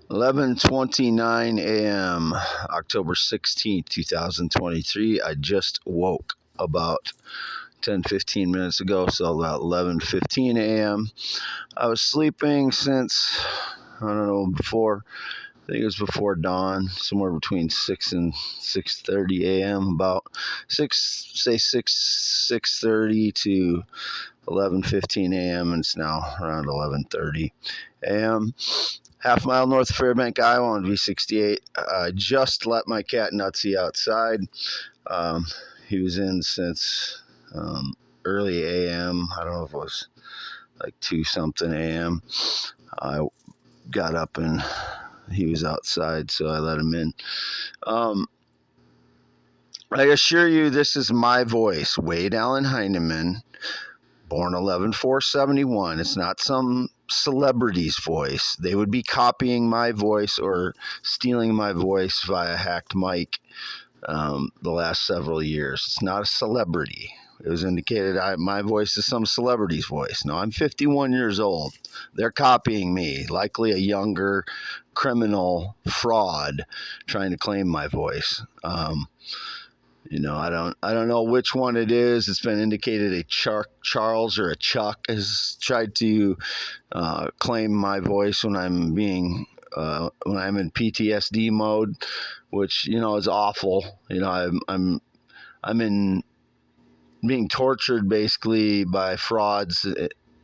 11:29 a.m., October 16th, 2023. I just woke about 10-15 minutes ago, so about 11:15 a.m. I was sleeping since, I don't know, I think it was before dawn, somewhere between 6 and 6:30 a.m., about 6:30 to 11:15 a.m., and it's now around 11:30 a.m. Half mile north of Fairbank, Iowa on V68. I just let my cat Nutsy outside. Um, he was in since early a.m. I don't know if it was like 2 something a.m. I got up and he was outside, so I let him in. I assure you, this is my voice, Wade Allen Heineman, born 11/4/71. It's not some celebrity's voice. They would be copying my voice or stealing my voice via hacked mic the last several years. It's not a celebrity. It was indicated my voice is some celebrity's voice. No, I'm 51 years old. They're copying me, likely a younger criminal fraud trying to claim my voice. I don't know which one it is. It's been indicated a Charles or a Chuck has tried to claim my voice when I'm when I'm in PTSD mode, which is awful. I'm in being tortured basically by frauds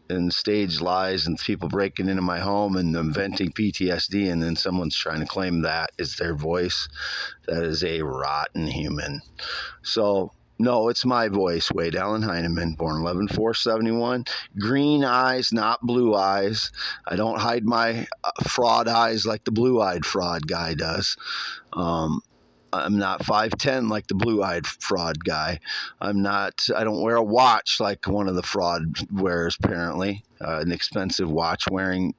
and staged lies and people breaking into my home and inventing PTSD, and then someone's trying to claim that is their voice. That is a rotten human. So, no, it's my voice, Wade Allen Heineman, born 11/4/71. Green eyes, not blue eyes. I don't hide my fraud eyes like the blue-eyed fraud guy does. I'm not 5'10" like the blue-eyed fraud guy. I don't wear a watch like one of the fraud wears, apparently. An expensive watch-wearing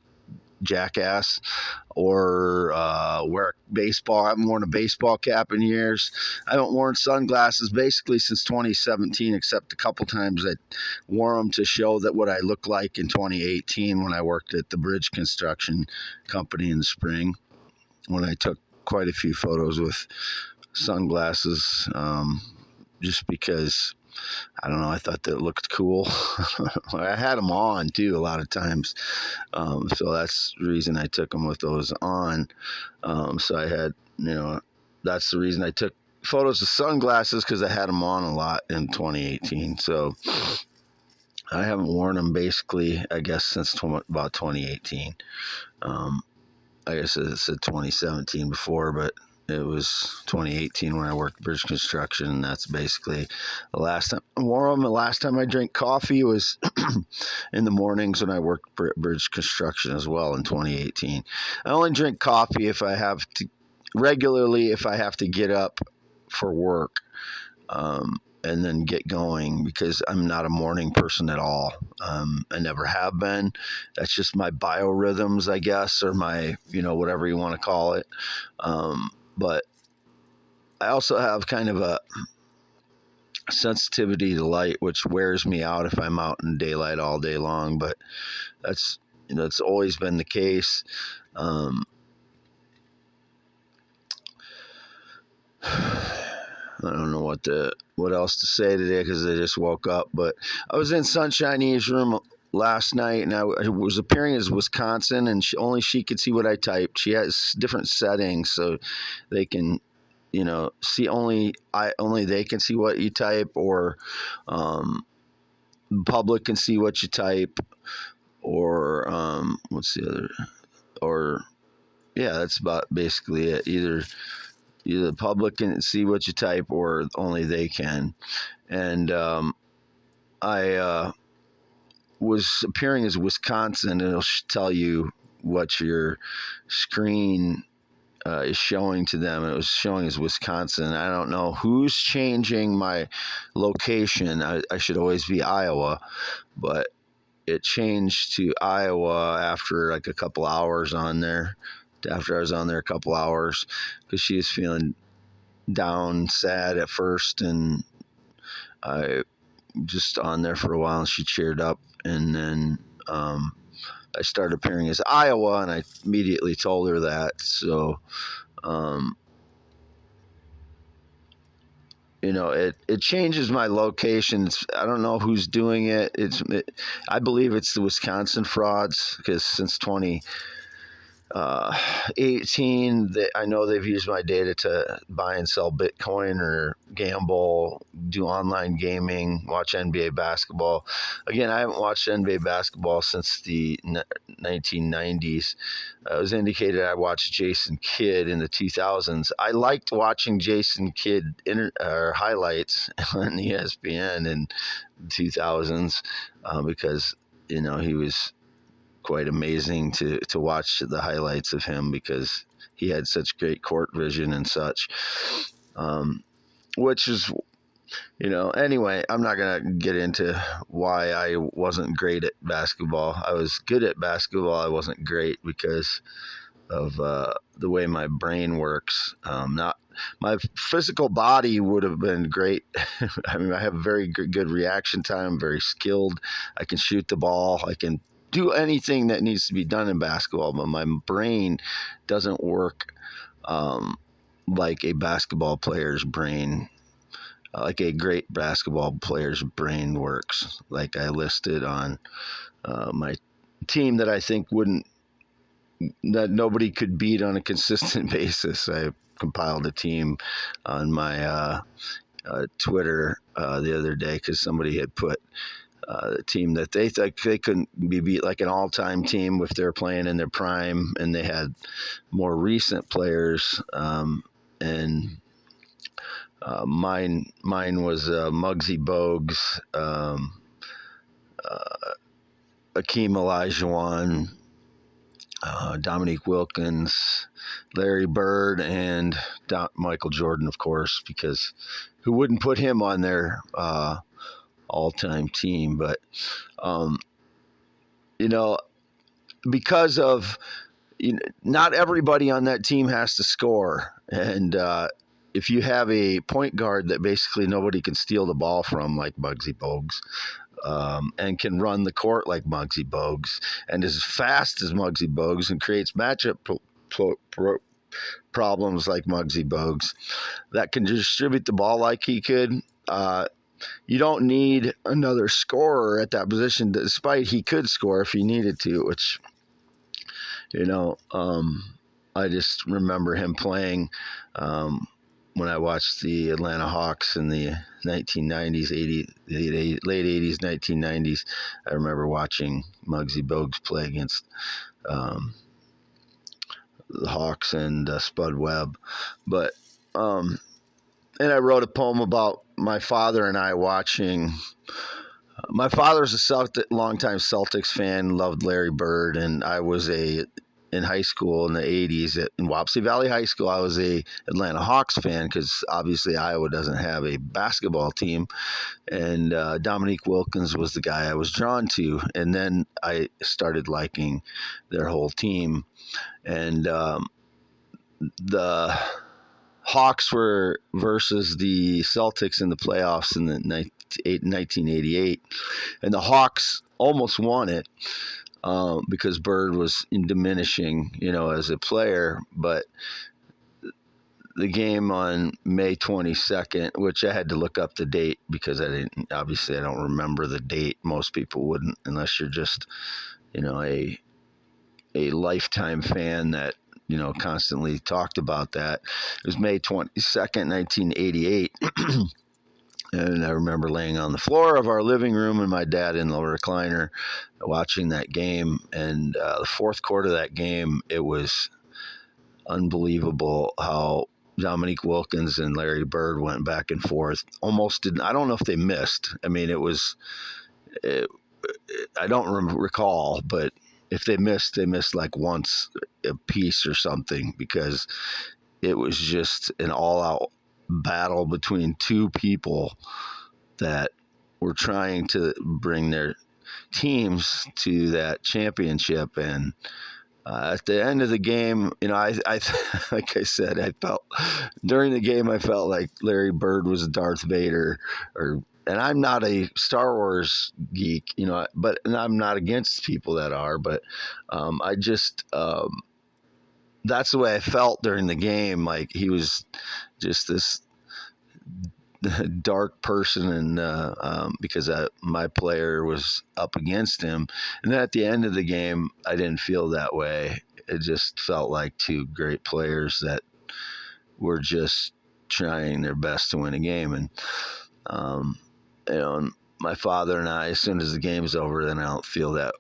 jackass, or wear a baseball. I haven't worn a baseball cap in years. I haven't worn sunglasses basically since 2017, except a couple times I wore them to show that what I looked like in 2018 when I worked at the bridge construction company in the spring, when I took quite a few photos with sunglasses, just because I don't know, I thought that looked cool. I had them on too a lot of times, so that's the reason I took them with those on. So I had, that's the reason I took photos of sunglasses, because I had them on a lot in 2018. So I haven't worn them basically, I guess, since about 2018. I guess it said 2017 before, but it was 2018 when I worked bridge construction, and that's basically the last time I wore them. The last time I drank coffee was in the mornings when I worked bridge construction as well in 2018. I only drink coffee if I have to get up for work. And then get going, because I'm not a morning person at all. I never have been. That's just my biorhythms, I guess, or my, whatever you want to call it. But I also have kind of a sensitivity to light, which wears me out if I'm out in daylight all day long. But that's, it's always been the case. I don't know what else to say today, because I just woke up. But I was in Sunshiny's room last night, and I was appearing as Wisconsin, and only she could see what I typed. She has different settings, so they can, see only they can see what you type, or the public can see what you type, or what's the other? Or yeah, that's about basically it. Either the public can see what you type, or only they can. And I was appearing as Wisconsin, and it'll tell you what your screen is showing to them. It was showing as Wisconsin. I don't know who's changing my location. I should always be Iowa, but it changed to Iowa after like a couple hours on there. After I was on there a couple hours, because she was feeling down, sad at first, and I just on there for a while, and she cheered up, and then I started appearing as Iowa, and I immediately told her that. So, it changes my locations. I don't know who's doing it. I believe it's the Wisconsin frauds, because since 2018, I know they've used my data to buy and sell Bitcoin or gamble, do online gaming, watch NBA basketball. Again, I haven't watched NBA basketball since the 1990s. It was indicated I watched Jason Kidd in the 2000s. I liked watching Jason Kidd highlights on ESPN in the 2000s because he was quite amazing to watch the highlights of him, because he had such great court vision and such. Which is, anyway, I'm not going to get into why I wasn't great at basketball. I was good at basketball. I wasn't great because of the way my brain works. Not my physical body would have been great. I mean, I have very good reaction time, very skilled. I can shoot the ball. I can do anything that needs to be done in basketball, but my brain doesn't work like a basketball player's brain, like a great basketball player's brain works. Like I listed on my team that I think that nobody could beat on a consistent basis. I compiled a team on my Twitter the other day, because somebody had put a team that they thought they couldn't be beat, like an all-time team if they're playing in their prime, and they had more recent players. And mine was Muggsy Bogues, Akeem Olajuwon, Dominique Wilkins, Larry Bird, and Michael Jordan, of course, because who wouldn't put him on their all-time team? But because of not everybody on that team has to score, and if you have a point guard that basically nobody can steal the ball from, like Muggsy Bogues, and can run the court like Muggsy Bogues, and is fast as Muggsy Bogues, and creates matchup problems like Muggsy Bogues, that can distribute the ball like he could. You don't need another scorer at that position, despite he could score if he needed to, which, I just remember him playing when I watched the Atlanta Hawks in the 1990s, late 80s, 1990s. I remember watching Muggsy Bogues play against the Hawks and Spud Webb. But, and I wrote a poem about my father and I watching. My father's a longtime Celtics fan, loved Larry Bird, and I was in high school in the 80s in Wapsie Valley High School. I was a Atlanta Hawks fan, because obviously Iowa doesn't have a basketball team, and Dominique Wilkins was the guy I was drawn to. And then I started liking their whole team, and the Hawks were versus the Celtics in the playoffs in the 1988, and the Hawks almost won it because Bird was diminishing, as a player. But the game on May 22nd, which I had to look up the date because I don't remember the date. Most people wouldn't, unless you're just, a lifetime fan that, constantly talked about that. It was May 22nd, 1988. And I remember laying on the floor of our living room and my dad in the recliner watching that game. And the fourth quarter of that game, it was unbelievable how Dominique Wilkins and Larry Bird went back and forth. Almost didn't. I don't know if they missed. I mean, I don't recall, but if they missed like once a piece or something, because it was just an all-out battle between two people that were trying to bring their teams to that championship. And at the end of the game, I like I said, during the game, I felt like Larry Bird was Darth Vader, and I'm not a Star Wars geek, and I'm not against people that are, but I just that's the way I felt during the game. Like he was just this dark person, and because my player was up against him, and then at the end of the game, I didn't feel that way. It just felt like two great players that were just trying their best to win a game, and um, and my father and I, as soon as the game's over, then I don't feel that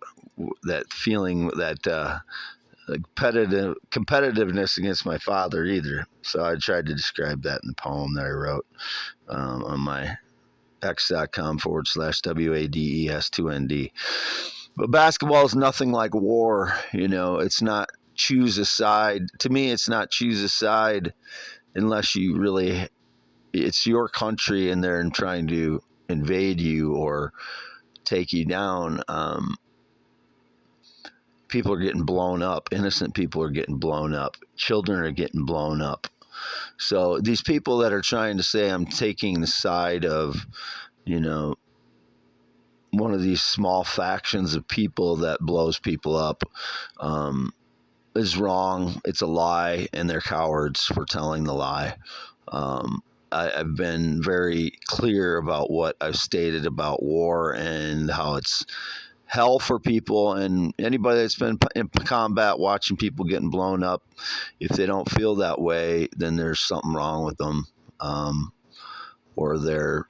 feeling that competitiveness against my father either. So I tried to describe that in the poem that I wrote on my x.com/WADES2ND. But basketball is nothing like war. It's not choose a side. To me, it's not choose a side unless you really, it's your country and they're trying to invade you or take you down. People are getting blown up. Innocent people are getting blown up. Children are getting blown up. So these people that are trying to say I'm taking the side of, one of these small factions of people that blows people up is wrong. It's a lie, and they're cowards for telling the lie. I've been very clear about what I've stated about war and how it's hell for people, and anybody that's been in combat watching people getting blown up, if they don't feel that way, then there's something wrong with them, or they're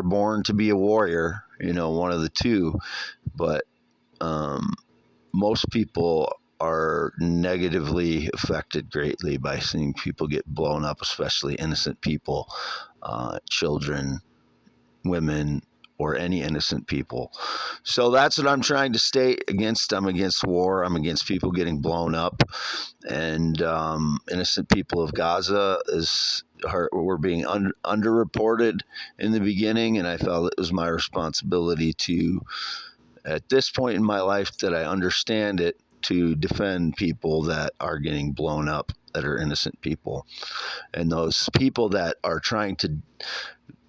born to be a warrior, one of the two. But most people are negatively affected greatly by seeing people get blown up, especially innocent people, children, women, or any innocent people. So that's what I'm trying to state against. I'm against war. I'm against people getting blown up. And innocent people of Gaza were being underreported in the beginning, and I felt it was my responsibility to, at this point in my life that I understand it, to defend people that are getting blown up, that are innocent people. And those people that are trying to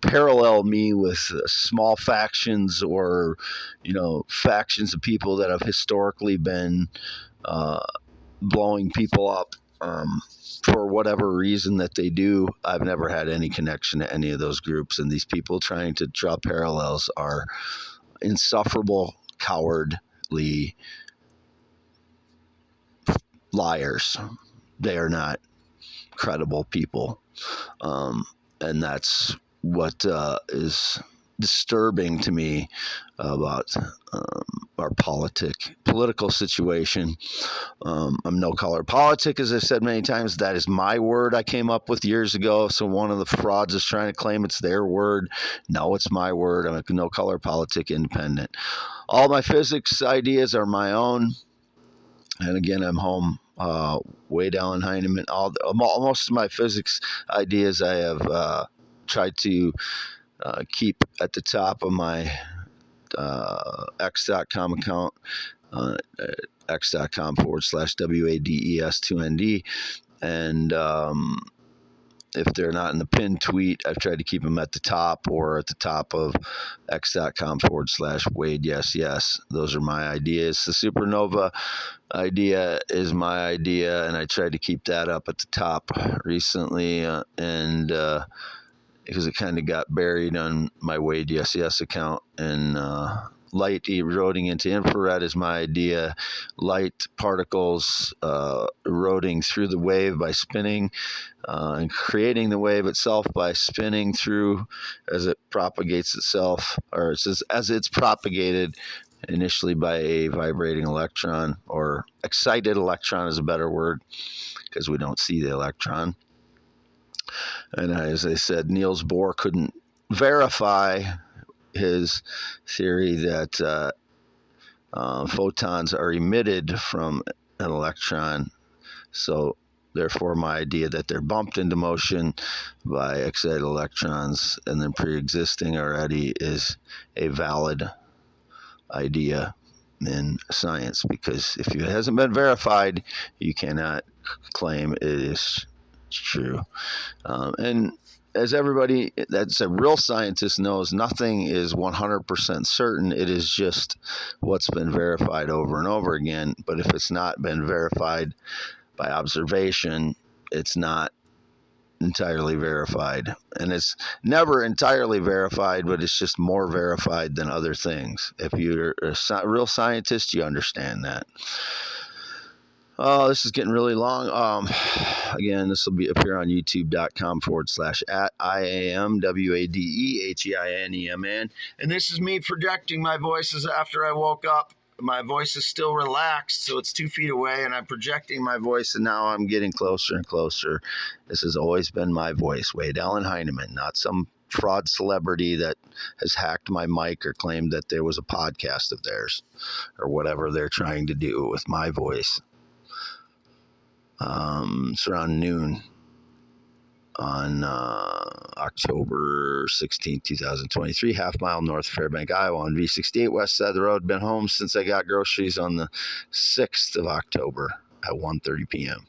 parallel me with small factions or factions of people that have historically been blowing people up for whatever reason that they do. I've never had any connection to any of those groups, and these people trying to draw parallels are insufferable, cowardly liars. They are not credible people, and that's what is disturbing to me about our political situation. I'm no color politic, as I've said many times. That is my word I came up with years ago. So one of the frauds is trying to claim it's their word. No, it's my word. I'm a no color politic independent. All my physics ideas are my own. And again, I'm home way down in Heinemann. Most of my physics ideas I have tried to keep at the top of my x.com account, x.com/WADES2ND. And if they're not in the pinned tweet, I've tried to keep them at the top or at the top of x.com/Wade. Yes. Those are my ideas. The supernova idea is my idea, and I tried to keep that up at the top recently, and because it kind of got buried on my Wade Yes account. And light eroding into infrared is my idea. Light particles eroding through the wave by spinning, and creating the wave itself by spinning through as it propagates itself, or as it's propagated initially by a vibrating electron, or excited electron is a better word because we don't see the electron. And as I said, Niels Bohr couldn't verify his theory that photons are emitted from an electron. So therefore, my idea that they're bumped into motion by excited electrons and then pre-existing already is a valid idea in science, because if it hasn't been verified, you cannot claim it is true. And as everybody that's a real scientist knows, nothing is 100% certain. It is just what's been verified over and over again. But if it's not been verified by observation, it's not entirely verified. And it's never entirely verified, but it's just more verified than other things. If you're a real scientist, you understand that. Oh, this is getting really long. Again, this will be appear on youtube.com/@IAMWADEHEINEMN. And this is me projecting my voices after I woke up. My voice is still relaxed, so it's 2 feet away, and I'm projecting my voice, and now I'm getting closer and closer. This has always been my voice, Wade Allen Heineman, not some fraud celebrity that has hacked my mic or claimed that there was a podcast of theirs or whatever they're trying to do with my voice. It's around noon on October 16th, 2023, half mile north of Fairbank, Iowa, on V68 west side of the road. Been home since I got groceries on the 6th of October at 1:30 p.m.